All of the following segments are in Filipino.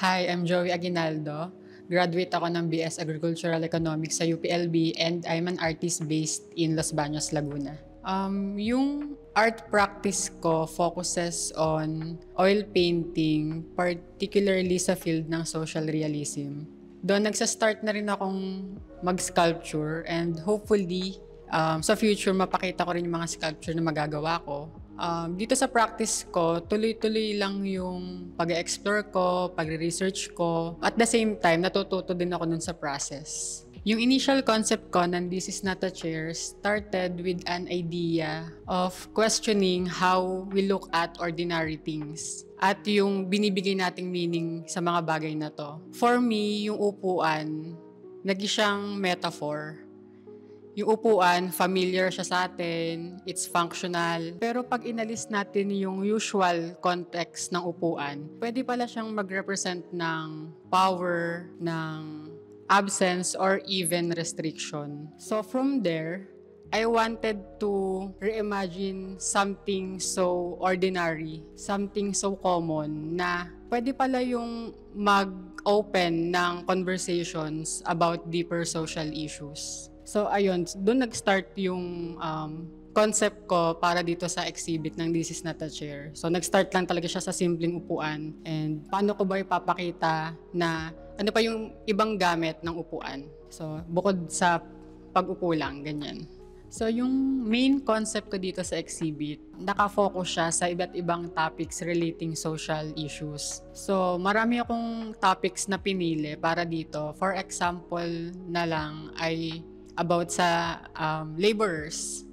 Hi, I'm Joey Aguinaldo. Graduate ako ng BS Agricultural Economics sa UPLB and I'm an artist based in Los Baños, Laguna. Yung art practice ko focuses on oil painting, particularly sa field ng social realism. Doon nagsa-start na rin akong mag-sculpture and hopefully sa future mapakita ko rin yung mga sculpture na magagawa ko. Dito sa practice ko, tuloy-tuloy lang yung pag-explore ko, pag-research ko. At the same time, natututo din ako dun sa process. Yung initial concept ko ng This Is Not a Chair started with an idea of questioning how we look at ordinary things at yung binibigay nating meaning sa mga bagay na to. For me, yung upuan, naging siyang metaphor. Yung upuan, familiar siya sa atin, it's functional. Pero pag inalis natin yung usual context ng upuan, pwede pala siyang mag-represent ng power, ng absence, or even restriction. So from there, I wanted to reimagine something so ordinary, something so common na pwede pala yung mag-open ng conversations about deeper social issues. So ayun, doon nag-start yung concept ko para dito sa exhibit ng This Is Not a Chair. So nag-start lang talaga siya sa simpleng upuan and paano ko ba ipapakita na ano pa yung ibang gamit ng upuan. So bukod sa pag-upo lang, ganyan. So yung main concept ko dito sa exhibit, nakafocus siya sa iba't ibang topics relating social issues. So marami akong topics na pinili para dito. For example na lang ay about sa laborers.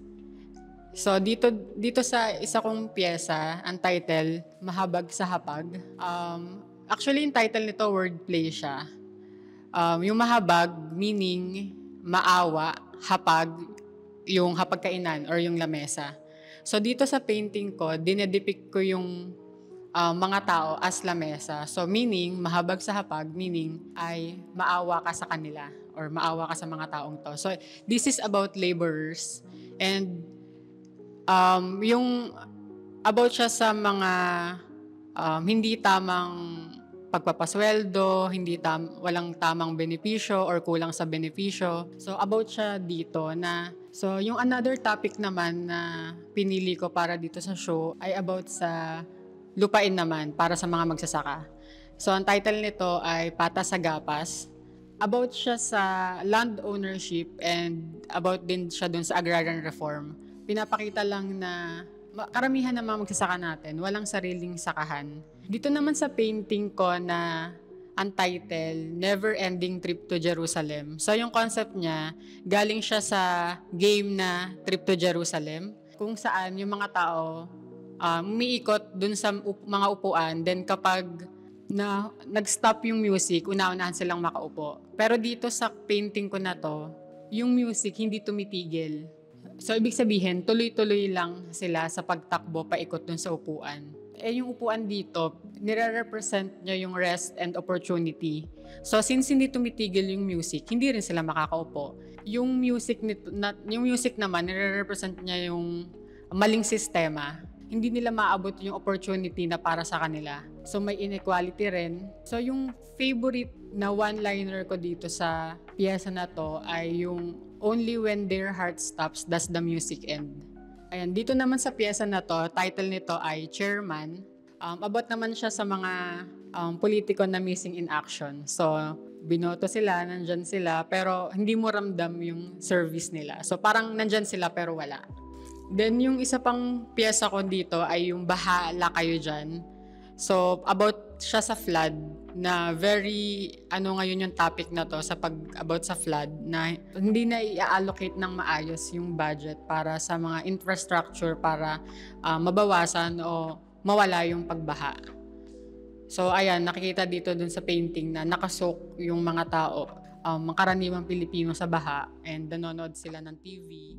So dito sa isa kong piyesa, ang title, Mahabag sa Hapag. Actually, yung title nito, wordplay siya. Yung mahabag, meaning maawa, hapag, yung hapagkainan or yung lamesa. So dito sa painting ko, dinedepict ko yung mga tao as lamesa. So meaning, mahabag sa hapag, meaning ay maawa ka sa kanila or maawa ka sa mga taong to. So this is about laborers and yung about siya sa mga hindi tamang pagpapasweldo, walang tamang benepisyo or kulang sa benepisyo. So about siya dito na yung another topic naman na pinili ko para dito sa show ay about sa lupain naman para sa mga magsasaka. So ang title nito ay Patas sa Gapas. About siya sa land ownership and about din siya dun sa agrarian reform. Pinapakita lang na karamihan ng mga magsasaka natin, walang sariling sakahan. Dito naman sa painting ko na ang title, Never Ending Trip to Jerusalem. So yung concept niya, galing siya sa game na Trip to Jerusalem, kung saan yung mga tao umiikot dun sa mga upuan, then kapag na nag-stop yung music, una-unahan silang makaupo. Pero dito sa painting ko na to, yung music hindi tumitigil. So, ibig sabihin, tuloy-tuloy lang sila sa pagtakbo paikot dun sa upuan. Yung upuan dito, nire-represent niya yung rest and opportunity. So, since hindi tumitigil yung music, hindi rin sila makakaupo. Yung music naman, nire-represent niya yung maling sistema. Hindi nila maabot yung opportunity na para sa kanila. So may inequality rin. So yung favorite na one-liner ko dito sa piyesa na to ay yung Only when their heart stops does the music end. Ayan, dito naman sa piyesa na to, title nito ay Chairman. About naman siya sa mga politiko na missing in action. So binoto sila, nandyan sila, pero hindi mo ramdam yung service nila. So parang nandyan sila pero wala. Then yung isa pang piyesa ko dito ay yung Bahala Kayo Dyan. So about siya sa flood na very ngayon yung topic na to about sa flood na hindi na i-allocate ng maayos yung budget para sa mga infrastructure para mabawasan o mawala yung pagbaha. So ayan, nakikita dito dun sa painting na nakasok yung mga tao, mga karaniwang Pilipino sa baha and nanonood sila ng TV.